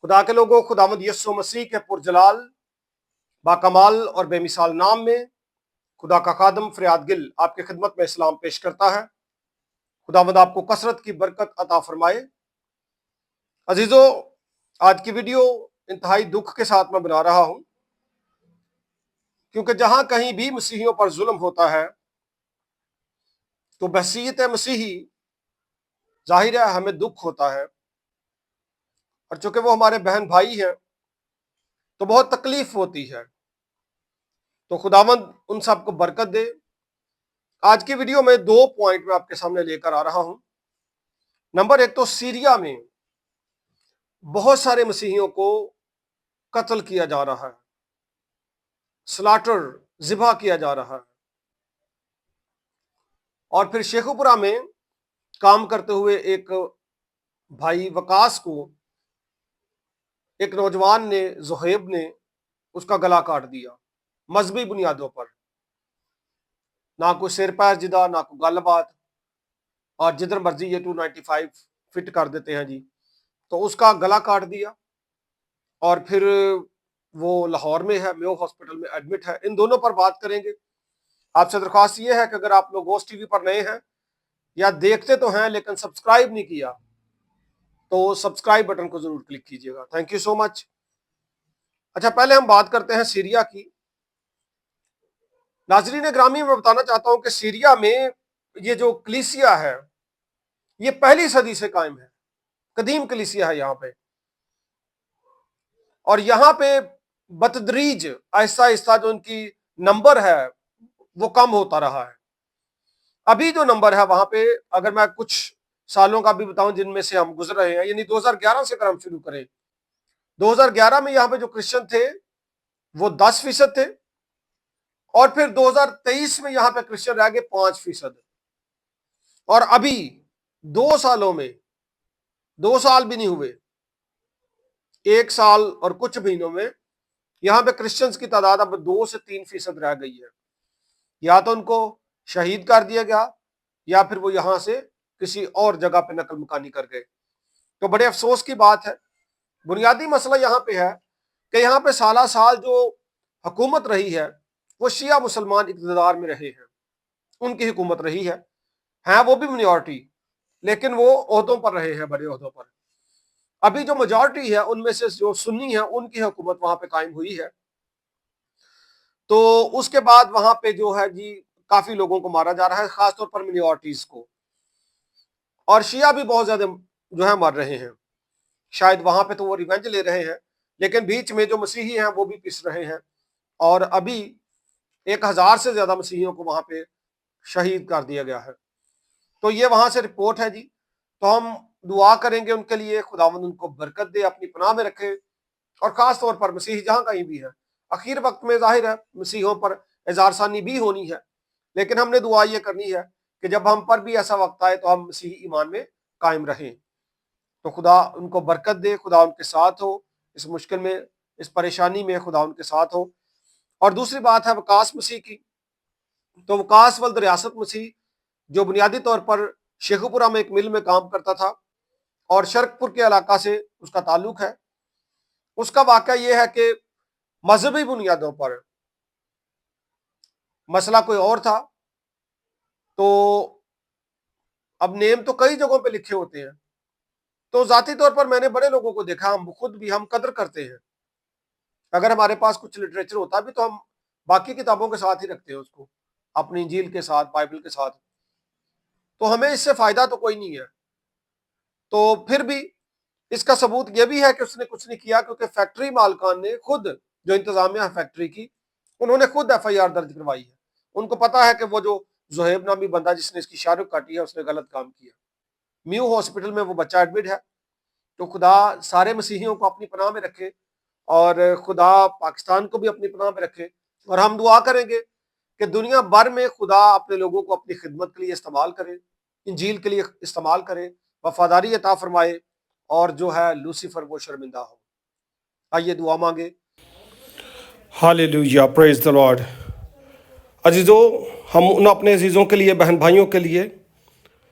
खुदा के लोगों, खुदावंद यीशु मसीह के पुरजलाल, बाकमाल और बेमिसाल नाम में खुदा का खादम फरियाद गिल आपकी खिदमत में इस्लाम पेश करता है। खुदावंद आपको कसरत की बरकत अता फरमाए। अजीजों, आज की वीडियो इंतहाई दुख के साथ मैं बना रहा हूं, क्योंकि जहां कहीं भी मसीहियों पर जुल्म होता है तो बहसीयत मसीही जाहिर है हमें दुख होता है, और चूंकि वो हमारे बहन भाई हैं तो बहुत तकलीफ होती है। तो खुदावंद उन सबको बरकत दे। आज की वीडियो में 2 पॉइंट मैं आपके सामने लेकर आ रहा हूं। नंबर 1 तो सीरिया में बहुत सारे मसीहियों को कत्ल किया जा रहा है, स्लाटर ज़िबा किया जा रहा है। और फिर शेखुपुरा में काम करते हुए एक भाई वकास को एक नौजवान ने, ज़ुहैब ने, उसका गला काट दिया मजहबी बुनियादों पर। ना कोई सिर पैर जिदा, ना कोई गलबात, और जिधर मर्जी ये 295 फिट कर देते हैं जी। तो उसका गला काट दिया और फिर वो लाहौर में है, मेयो हॉस्पिटल में एडमिट है। इन दोनों पर बात करेंगे। आपसे दरख्वास्त ये है कि अगर आप लोग गोस्ट टीवी पर नए हैं या देखते तो हैं लेकिन सब्सक्राइब नहीं किया तो सब्सक्राइब बटन को जरूर क्लिक कीजिएगा। Thank you so much. अच्छा, पहले हम बात करते हैं सीरिया की। नाज़रीन ग्रामी, मैं बताना चाहता हूं कि सीरिया में ये जो कलीसिया है ये पहली सदी से कायम है, कदीम कलीसिया है यहाँ पे। और यहाँ पे बतदरीज आहिस्ता आहिस्ता जो उनकी नंबर है वो कम होता रहा है। अभी जो नंबर है वहां पे, अगर मैं कुछ सालों का भी बताऊं जिनमें से हम गुजर रहे हैं, यानी 2011 से अगर हम शुरू करें, 2011 में यहाँ पे जो क्रिश्चियन थे वो 10% थे, और फिर 2023 में यहाँ पे क्रिश्चियन रह गए 5%। और अभी 2 सालों में, 2 साल भी नहीं हुए, 1 साल और कुछ महीनों में यहाँ पे क्रिश्चियंस की तादाद अब 2 से 3% रह गई है। या तो उनको शहीद कर दिया गया या फिर वो यहाँ से किसी और जगह पे नकल मकानी कर गए। तो बड़े अफसोस की बात है। बुनियादी मसला यहाँ पे है कि यहाँ पे साला साल जो हुकूमत रही है वो शिया मुसलमान इक़्तिदार में रहे हैं, उनकी हुकूमत रही है वो भी मिनॉरिटी, लेकिन वो ओहदों पर रहे हैं, बड़े ओहदों पर। अभी जो मेजॉरिटी है उनमें से जो सुन्नी है उनकी हुकूमत वहां पे कायम हुई है। तो उसके बाद वहां पे जो है जी काफी लोगों को मारा जा रहा है, खासतौर पर मिनॉरिटीज को, और शिया भी बहुत ज्यादा जो है मर रहे हैं। शायद वहां पे तो वो रिवेंज ले रहे हैं, लेकिन बीच में जो मसीही हैं वो भी पिस रहे हैं। और अभी 1000 से ज्यादा मसीहियों को वहां पे शहीद कर दिया गया है। तो ये वहां से रिपोर्ट है जी। तो हम दुआ करेंगे उनके लिए, खुदावंद उनको बरकत दे, अपनी पनाह में रखे। और खास तौर पर मसीही जहां कहीं भी है, आखिर वक्त में जाहिर है मसीहों पर एजारसानी भी होनी है, लेकिन हमने दुआ ये करनी है कि जब हम पर भी ऐसा वक्त आए तो हम मसीही ईमान में कायम रहें। तो खुदा उनको बरकत दे, खुदा उनके साथ हो इस मुश्किल में, इस परेशानी में, खुदा उनके साथ हो। और दूसरी बात है वकास मसीह की। तो वकास वल्द रियासत मसीह जो बुनियादी तौर पर शेखुपुरा में एक मिल में काम करता था और शर्कपुर के इलाका से उसका ताल्लुक है, उसका वाक़या यह है कि मजहबी बुनियादों पर मसला कोई और था। तो अब नेम तो कई जगहों पे लिखे होते हैं, तो जाती तौर पर मैंने बड़े लोगों को देखा, हम खुद भी हम कदर करते हैं। अगर हमारे पास कुछ लिटरेचर होता भी तो हम बाकी किताबों के साथ ही रखते हैं उसको, अपनी इंजील के साथ, बाइबल के साथ। तो हमें इससे फायदा तो कोई नहीं है। तो फिर भी इसका सबूत यह भी है कि उसने कुछ नहीं किया, क्योंकि फैक्ट्री मालकान ने खुद, जो इंतजामिया है फैक्ट्री की, उन्होंने खुद FIR दर्ज करवाई है। उनको पता है कि वो जो ज़ुहैब नामी बंदा जिसने इसकी शाहरुख काटी है उसने गलत काम किया। मेयो हॉस्पिटल में वो बच्चा एडमिट है। तो खुदा सारे मसीहियों को अपनी पनाह में रखे और खुदा पाकिस्तान को भी अपनी पनाह में रखे। और हम दुआ करेंगे कि दुनिया भर में खुदा अपने लोगों को अपनी खिदमत के लिए इस्तेमाल करे, इंजील के लिए इस्तेमाल करे, वफादारी अता फरमाए, और जो है लूसीफर वो शर्मिंदा हो। आइए दुआ मांगे। Hallelujah, praise the Lord. अजीज़ों, हम उन अपने अजीज़ों के लिए, बहन भाइयों के लिए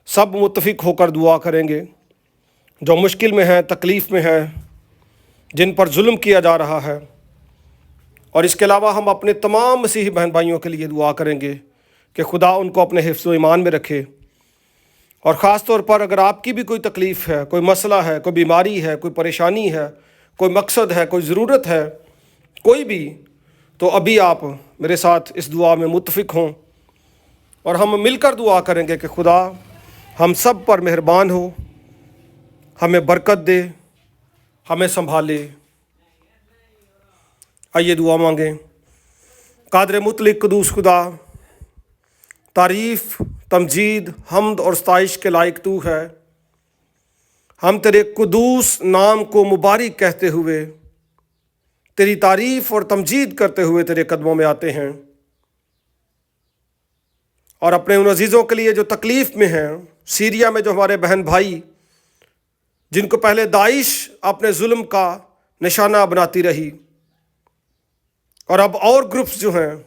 सब मुत्तफिक होकर दुआ करेंगे जो मुश्किल में हैं, तकलीफ़ में हैं, जिन पर जुल्म किया जा रहा है। और इसके अलावा हम अपने तमाम मसीही बहन भाइयों के लिए दुआ करेंगे कि खुदा उनको अपने हिफ्ज़ व ईमान में रखे। और ख़ास तौर पर अगर आपकी भी कोई तकलीफ़ है, कोई मसला है, कोई बीमारी है, कोई परेशानी है, कोई मकसद है, कोई ज़रूरत है, कोई भी, तो अभी आप मेरे साथ इस दुआ में मुत्तफ़िक हों और हम मिलकर दुआ करेंगे कि खुदा हम सब पर मेहरबान हो, हमें बरकत दे, हमें संभाले। आइए दुआ मांगें। कादर मुतलिक कुदूस खुदा, तारीफ़, तमजीद, हम्द और सताइश के लायक तू है। हम तेरे कुदूस नाम को मुबारक कहते हुए, तेरी तारीफ़ और तमजीद करते हुए तेरे कदमों में आते हैं और अपने उन अजीज़ों के लिए जो तकलीफ़ में हैं, सीरिया में जो हमारे बहन भाई जिनको पहले दाइश अपने जुल्म का निशाना बनाती रही और अब और ग्रुप्स जो हैं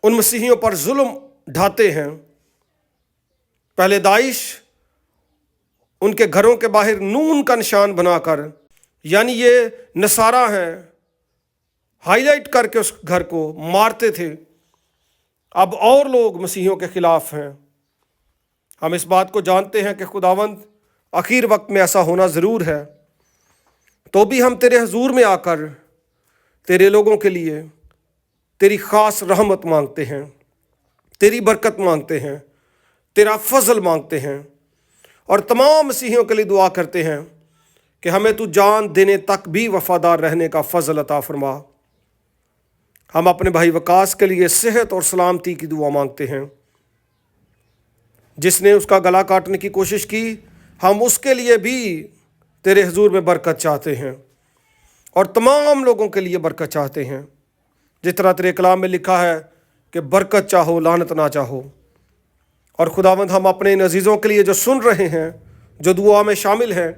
उन मसीहियों पर जुल्म ढाते हैं। पहले दाइश उनके घरों के बाहर नून का निशान बनाकर, यानी ये नसारा हैं, हाईलाइट करके उस घर को मारते थे। अब और लोग मसीहियों के ख़िलाफ़ हैं। हम इस बात को जानते हैं कि खुदावंद आखिर वक्त में ऐसा होना ज़रूर है, तो भी हम तेरे हजूर में आकर तेरे लोगों के लिए तेरी ख़ास रहमत मांगते हैं, तेरी बरकत मांगते हैं, तेरा फ़ज़ल मांगते हैं और तमाम मसीहियों के लिए दुआ करते हैं कि हमें तू जान देने तक भी वफ़ादार रहने का फ़ज़ल अता फरमा। हम अपने भाई वकास के लिए सेहत और सलामती की दुआ मांगते हैं। जिसने उसका गला काटने की कोशिश की, हम उसके लिए भी तेरे हुजूर में बरकत चाहते हैं और तमाम लोगों के लिए बरकत चाहते हैं। जिस तरह तेरे कलाम में लिखा है कि बरकत चाहो लानत ना चाहो। और खुदावंद हम अपने इन अजीज़ों के लिए जो सुन रहे हैं, जो दुआ में शामिल हैं,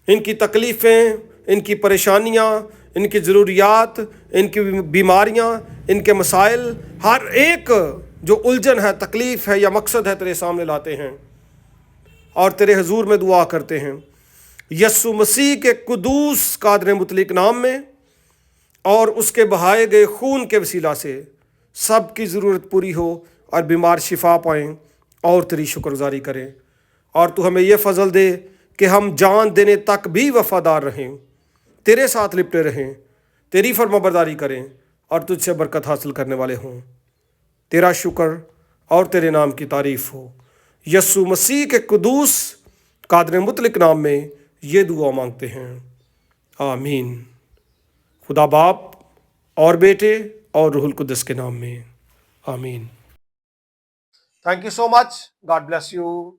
इनकी तकलीफ़ें, इनकी परेशानियाँ, इनकी ज़रूरियात, इनकी बीमारियाँ, इनके मसाइल, हर एक जो उलझन है, तकलीफ़ है या मकसद है, तेरे सामने लाते हैं और तेरे हुजूर में दुआ करते हैं यस्सु मसीह के कुदूस कादर मुतलिक नाम में और उसके बहाए गए खून के वसीला से सब की ज़रूरत पूरी हो और बीमार शिफा पाएँ और तेरी शुक्रगुजारी करें। और तू हमें यह फ़ज़ल दे कि हम जान देने तक भी वफ़ादार रहें, तेरे साथ लिपटे रहें, तेरी फरमाबरदारी करें और तुझसे बरकत हासिल करने वाले हों। तेरा शुक्र और तेरे नाम की तारीफ़ हो। यस्सु मसीह के कुदूस कादर मुतलिक नाम में ये दुआ मांगते हैं, आमीन। खुदा बाप और बेटे और रूहुल कुद्दस के नाम में, आमीन। Thank you so much. God bless you.